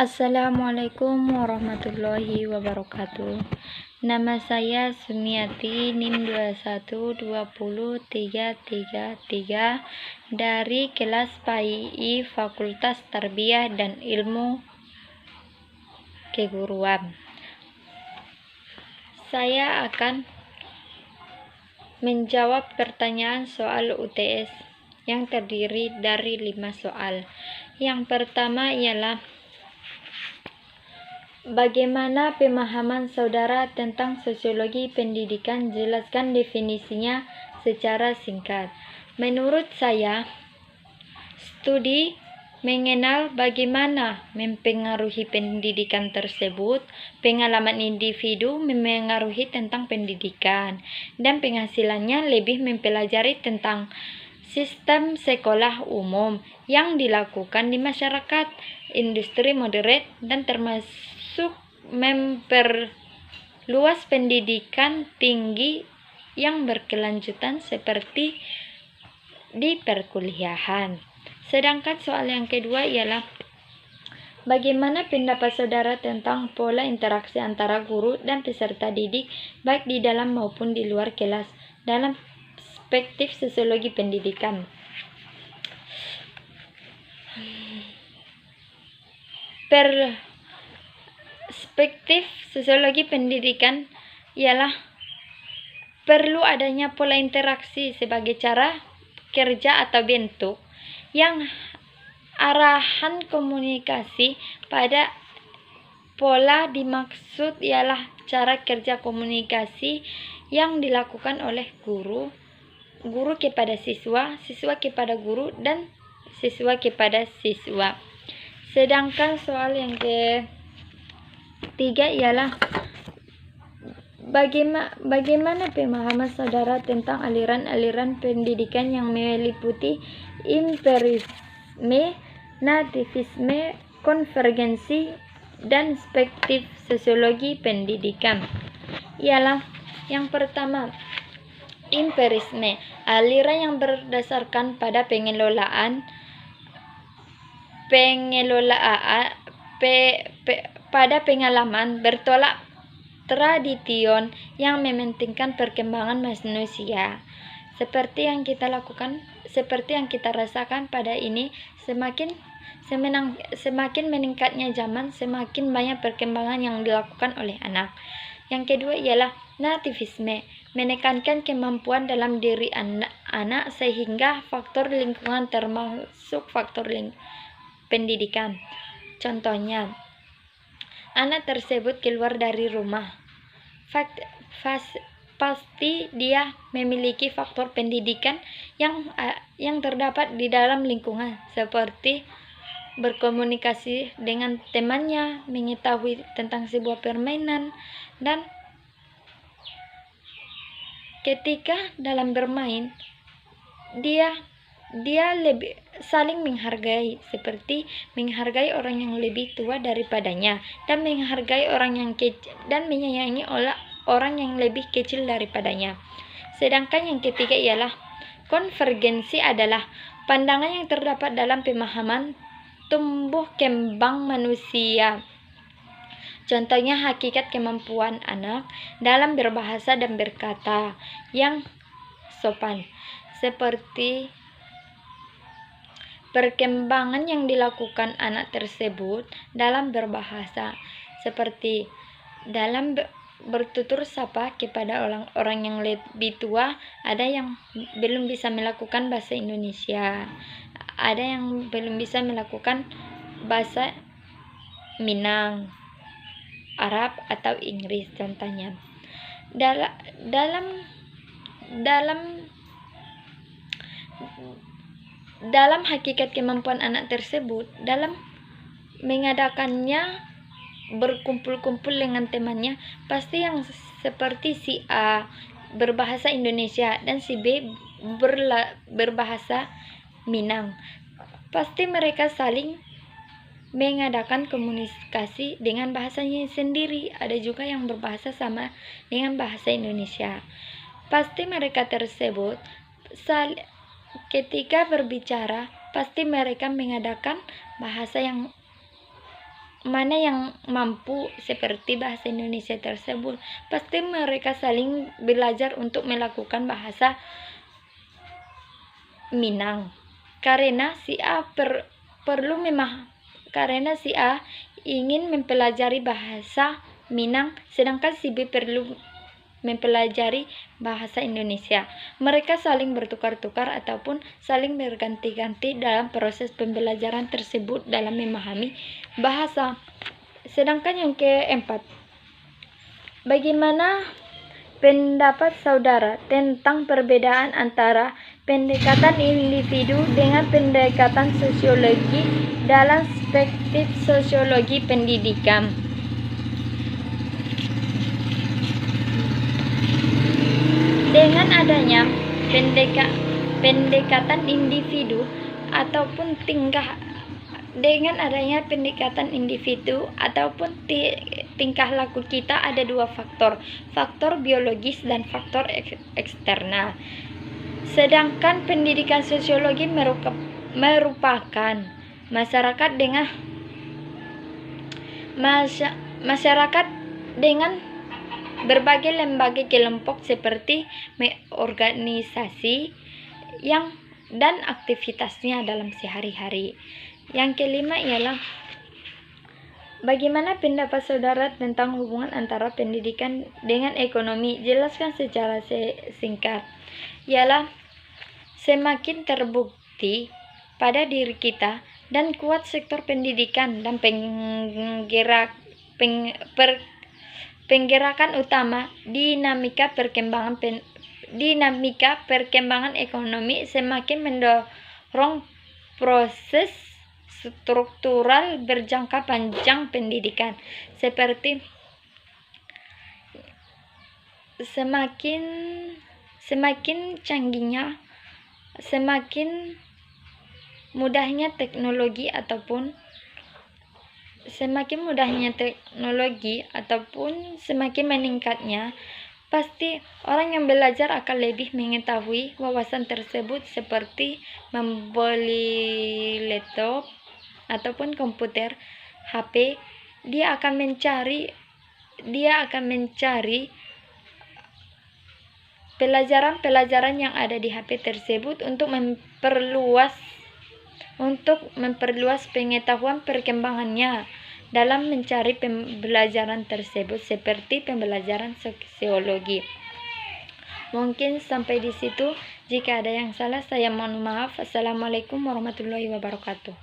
Assalamualaikum warahmatullahi wabarakatuh. Nama saya Sumiati, NIM 2120333 dari kelas PAII Fakultas Tarbiyah dan Ilmu Keguruan. Saya akan menjawab pertanyaan soal UTS yang terdiri dari 5 soal. Yang pertama ialah bagaimana pemahaman saudara tentang sosiologi pendidikan? Jelaskan definisinya secara singkat. Menurut saya, studi mengenal bagaimana mempengaruhi pendidikan tersebut, pengalaman individu memengaruhi tentang pendidikan, dan penghasilannya lebih mempelajari tentang sistem sekolah umum yang dilakukan di masyarakat, industri moderat, dan termasuk memperluas pendidikan tinggi yang berkelanjutan seperti di perkuliahan. Sedangkan soal yang kedua ialah bagaimana pendapat saudara tentang pola interaksi antara guru dan peserta didik baik di dalam maupun di luar kelas dalam perspektif sosiologi pendidikan? Perspektif sosiologi pendidikan ialah perlu adanya pola interaksi sebagai cara kerja atau bentuk yang arahan komunikasi pada pola dimaksud ialah cara kerja komunikasi yang dilakukan oleh guru kepada siswa, siswa kepada guru, dan siswa kepada siswa. Sedangkan soal yang ketiga ialah bagaimana pemahaman saudara tentang aliran-aliran pendidikan yang meliputi empirisme, nativisme, konvergensi, dan perspektif sosiologi pendidikan? Ialah yang pertama, empirisme, aliran yang berdasarkan pada pada pengalaman bertolak tradition yang mementingkan perkembangan manusia. Seperti yang kita rasakan pada ini, semakin meningkatnya zaman, semakin banyak perkembangan yang dilakukan oleh anak. Yang kedua ialah nativisme, menekankan kemampuan dalam diri anak sehingga faktor lingkungan termasuk faktor pendidikan. Contohnya, anak tersebut keluar dari rumah, pasti dia memiliki faktor pendidikan yang terdapat di dalam lingkungan, seperti berkomunikasi dengan temannya, mengetahui tentang sebuah permainan, dan ketika dalam bermain dia lebih saling menghargai, seperti menghargai orang yang lebih tua daripadanya dan menghargai orang yang kecil dan menyayangi orang yang lebih kecil daripadanya. Sedangkan yang ketiga ialah konvergensi, adalah pandangan yang terdapat dalam pemahaman tumbuh kembang manusia. Contohnya hakikat kemampuan anak dalam berbahasa dan berkata yang sopan, seperti perkembangan yang dilakukan anak tersebut dalam berbahasa, seperti dalam bertutur sapa kepada orang yang lebih tua. Ada yang belum bisa melakukan bahasa Indonesia, ada yang belum bisa melakukan bahasa Minang, Arab, atau Inggris contohnya. Dalam hakikat kemampuan anak tersebut, dalam mengadakannya berkumpul-kumpul dengan temannya, pasti yang seperti si A berbahasa Indonesia dan si B berbahasa Minang, pasti mereka saling mengadakan komunikasi dengan bahasanya sendiri. Ada juga yang berbahasa sama dengan bahasa Indonesia. Pasti mereka tersebut ketika berbicara, pasti mereka mengadakan bahasa yang mana yang mampu seperti bahasa Indonesia tersebut, pasti mereka saling belajar untuk melakukan bahasa Minang. Karena si A karena si A ingin mempelajari bahasa Minang, sedangkan si B perlu mempelajari bahasa Indonesia. Mereka saling bertukar-tukar ataupun saling berganti-ganti dalam proses pembelajaran tersebut dalam memahami bahasa. Sedangkan yang keempat, bagaimana pendapat saudara tentang perbedaan antara pendekatan individu dengan pendekatan sosiologi dalam perspektif sosiologi pendidikan? Dengan adanya pendekatan individu ataupun tingkah laku kita ada dua faktor biologis dan faktor eksternal. Sedangkan pendidikan sosiologi merupakan masyarakat dengan berbagai lembaga kelompok seperti organisasi dan aktivitasnya dalam sehari-hari. Yang kelima ialah bagaimana pendapat saudara tentang hubungan antara pendidikan dengan ekonomi? Jelaskan secara singkat. Ialah semakin terbukti pada diri kita dan kuat sektor pendidikan dan penggerakan utama dinamika perkembangan ekonomi semakin mendorong proses struktural berjangka panjang pendidikan, seperti semakin canggihnya, semakin mudahnya teknologi ataupun semakin meningkatnya, pasti orang yang belajar akan lebih mengetahui wawasan tersebut, seperti membeli laptop ataupun komputer, HP. Dia akan mencari pelajaran yang ada di HP tersebut untuk memperluas pengetahuan perkembangannya dalam mencari pembelajaran tersebut, seperti pembelajaran sosiologi. Mungkin sampai di situ. Jika ada yang salah, saya mohon maaf. Assalamualaikum warahmatullahi wabarakatuh.